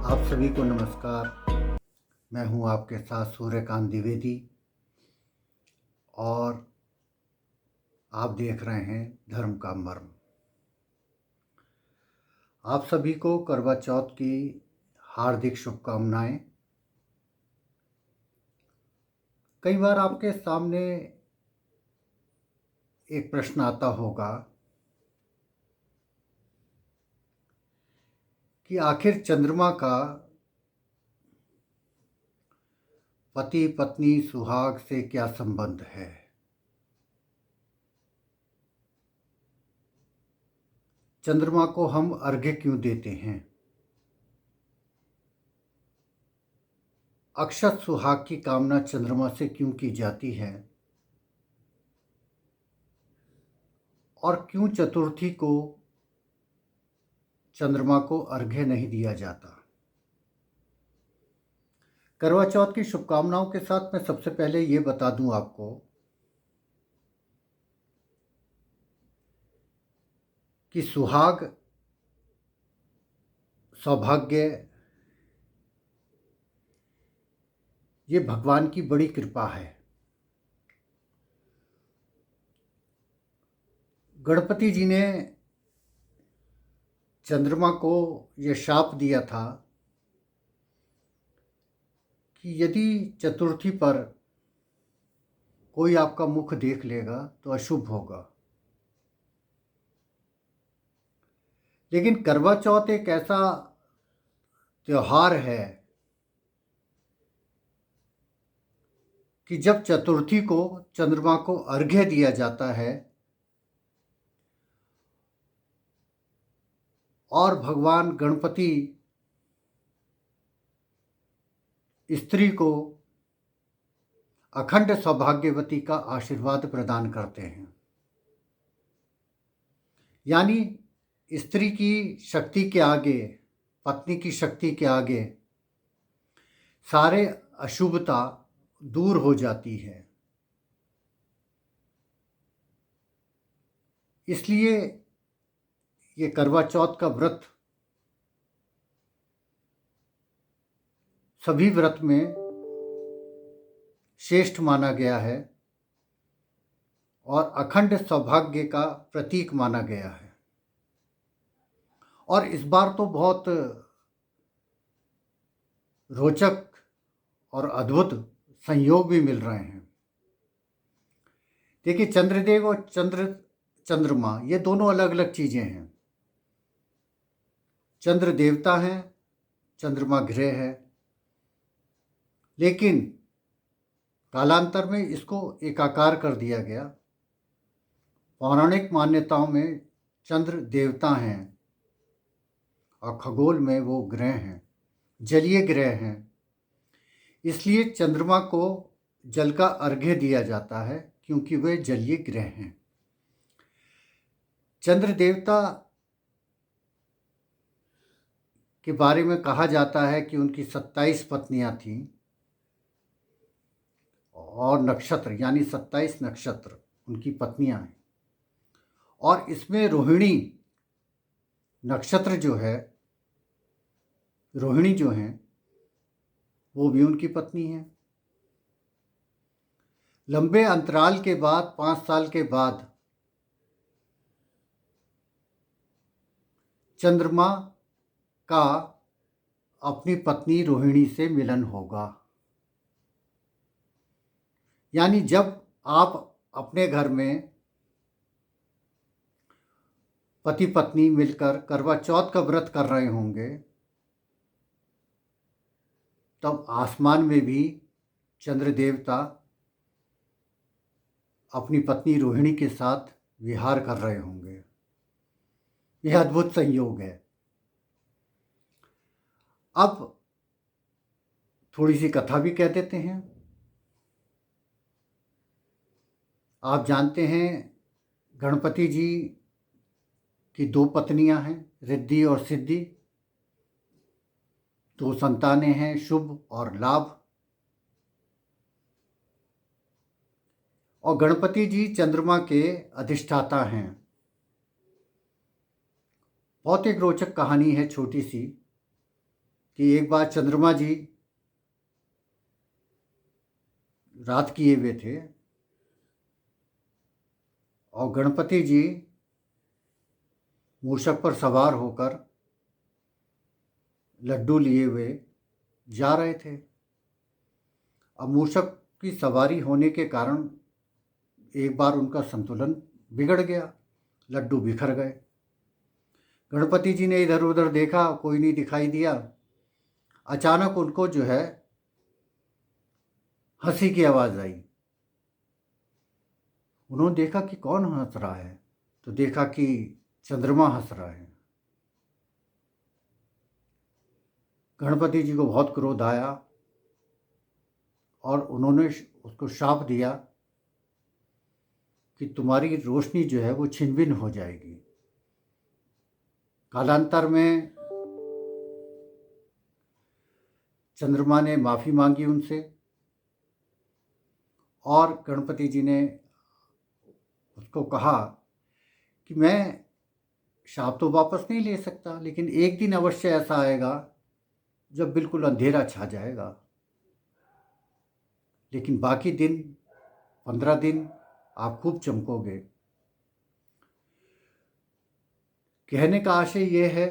आप सभी को नमस्कार। मैं हूं आपके साथ सूर्यकांत द्विवेदी और आप देख रहे हैं धर्म का मर्म। आप सभी को करवा चौथ की हार्दिक शुभकामनाएं। कई बार आपके सामने एक प्रश्न आता होगा कि आखिर चंद्रमा का पति पत्नी सुहाग से क्या संबंध है। चंद्रमा को हम अर्घ्य क्यों देते हैं। अक्षत सुहाग की कामना चंद्रमा से क्यों की जाती है और क्यों चतुर्थी को चंद्रमा को अर्घ्य नहीं दिया जाता। करवा चौथ की शुभकामनाओं के साथ मैं सबसे पहले ये बता दूं आपको कि सुहाग सौभाग्य ये भगवान की बड़ी कृपा है। गणपति जी ने चंद्रमा को यह शाप दिया था कि यदि चतुर्थी पर कोई आपका मुख देख लेगा तो अशुभ होगा। लेकिन करवा चौथ एक ऐसा त्योहार है कि जब चतुर्थी को चंद्रमा को अर्घ्य दिया जाता है और भगवान गणपति स्त्री को अखंड सौभाग्यवती का आशीर्वाद प्रदान करते हैं। यानी स्त्री की शक्ति के आगे, पत्नी की शक्ति के आगे सारे अशुभता दूर हो जाती है। इसलिए ये करवा चौथ का व्रत सभी व्रत में श्रेष्ठ माना गया है और अखंड सौभाग्य का प्रतीक माना गया है। और इस बार तो बहुत रोचक और अद्भुत संयोग भी मिल रहे हैं। देखिए, चंद्रदेव और चंद्रमा ये दोनों अलग अलग चीज़ें हैं। चंद्र देवता हैं, चंद्रमा ग्रह है, लेकिन कालांतर में इसको एकाकार कर दिया गया। पौराणिक मान्यताओं में चंद्र देवता हैं और खगोल में वो ग्रह हैं, जलीय ग्रह हैं। इसलिए चंद्रमा को जल का अर्घ्य दिया जाता है क्योंकि वे जलीय ग्रह हैं। चंद्र देवता के बारे में कहा जाता है कि उनकी 27 पत्नियां थीं और नक्षत्र यानी 27 नक्षत्र उनकी पत्नियां हैं। और इसमें रोहिणी नक्षत्र जो है, रोहिणी जो हैं वो भी उनकी पत्नी है। लंबे अंतराल के बाद 5 साल के बाद चंद्रमा का अपनी पत्नी रोहिणी से मिलन होगा। यानी जब आप अपने घर में पति पत्नी मिलकर करवा चौथ का व्रत कर रहे होंगे तब आसमान में भी चंद्र देवता अपनी पत्नी रोहिणी के साथ विहार कर रहे होंगे। यह अद्भुत संयोग है। अब थोड़ी सी कथा भी कह देते हैं। आप जानते हैं गणपति जी की 2 पत्नियां हैं, रिद्धि और सिद्धि। 2 संतानें हैं, शुभ और लाभ। और गणपति जी चंद्रमा के अधिष्ठाता हैं। बहुत एक रोचक कहानी है छोटी सी कि एक बार चंद्रमा जी रात किए हुए थे और गणपति जी मूषक पर सवार होकर लड्डू लिए हुए जा रहे थे। अब मूषक की सवारी होने के कारण एक बार उनका संतुलन बिगड़ गया, लड्डू बिखर गए। गणपति जी ने इधर उधर देखा, कोई नहीं दिखाई दिया। अचानक उनको जो है हंसी की आवाज़ आई। उन्होंने देखा कि कौन हंस रहा है, तो देखा कि चंद्रमा हंस रहा है। गणपति जी को बहुत क्रोध आया और उन्होंने उसको शाप दिया कि तुम्हारी रोशनी जो है वो छिन भिन हो जाएगी। कालांतर में चंद्रमा ने माफ़ी मांगी उनसे और गणपति जी ने उसको कहा कि मैं शाप तो वापस नहीं ले सकता, लेकिन एक दिन अवश्य ऐसा आएगा जब बिल्कुल अंधेरा छा जाएगा, लेकिन बाकी दिन 15 दिन आप खूब चमकोगे। कहने का आशय ये है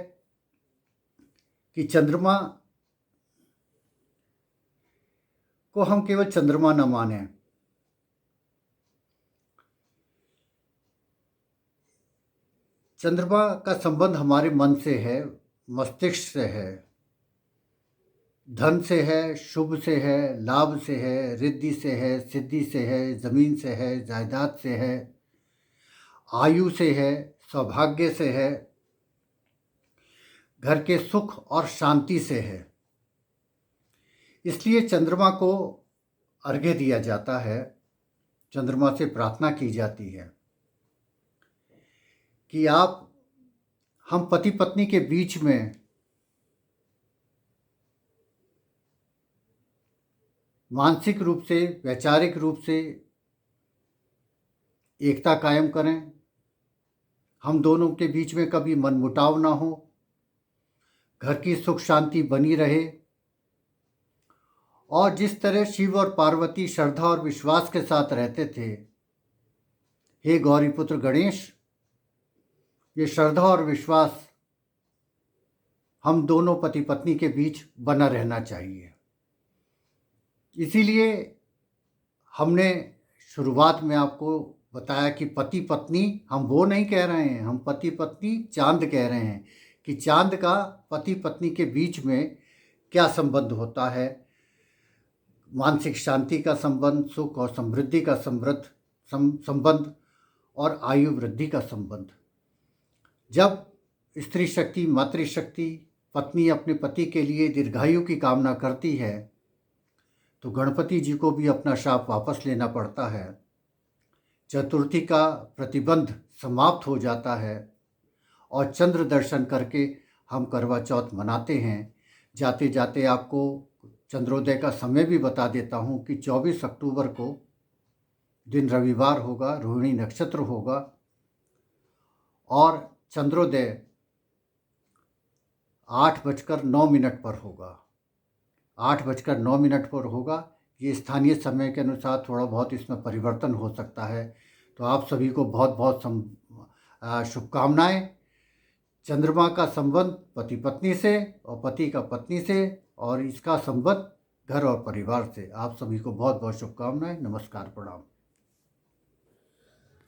कि चंद्रमा को हम केवल चंद्रमा न माने, चंद्रमा का संबंध हमारे मन से है, मस्तिष्क से है, धन से है, शुभ से है, लाभ से है, रिद्धि से है, सिद्धि से है, ज़मीन से है, जायदाद से है, आयु से है, सौभाग्य से है, घर के सुख और शांति से है। इसलिए चंद्रमा को अर्घ्य दिया जाता है, चंद्रमा से प्रार्थना की जाती है कि हम पति पत्नी के बीच में मानसिक रूप से, वैचारिक रूप से एकता कायम करें, हम दोनों के बीच में कभी मनमुटाव ना हो, घर की सुख शांति बनी रहे। और जिस तरह शिव और पार्वती श्रद्धा और विश्वास के साथ रहते थे, हे गौरीपुत्र गणेश, ये श्रद्धा और विश्वास हम दोनों पति पत्नी के बीच बना रहना चाहिए। इसीलिए हमने शुरुआत में आपको बताया कि पति पत्नी हम वो नहीं कह रहे हैं, हम पति पत्नी चांद कह रहे हैं कि चांद का पति पत्नी के बीच में क्या संबंध होता है। मानसिक शांति का संबंध, सुख और समृद्धि का संबंध और आयु वृद्धि का संबंध। जब स्त्री शक्ति, मातृशक्ति, पत्नी अपने पति के लिए दीर्घायु की कामना करती है तो गणपति जी को भी अपना शाप वापस लेना पड़ता है। चतुर्थी का प्रतिबंध समाप्त हो जाता है और चंद्र दर्शन करके हम करवा चौथ मनाते हैं। जाते जाते आपको चंद्रोदय का समय भी बता देता हूँ कि 24 अक्टूबर को दिन रविवार होगा, रोहिणी नक्षत्र होगा और चंद्रोदय 8:09 पर होगा। 8:09 पर होगा। ये स्थानीय समय के अनुसार थोड़ा बहुत इसमें परिवर्तन हो सकता है। तो आप सभी को बहुत बहुत शुभकामनाएं। चंद्रमा का संबंध पति पत्नी से और पति का पत्नी से और इसका संबंध घर और परिवार से। आप सभी को बहुत बहुत शुभकामनाएं। नमस्कार, प्रणाम।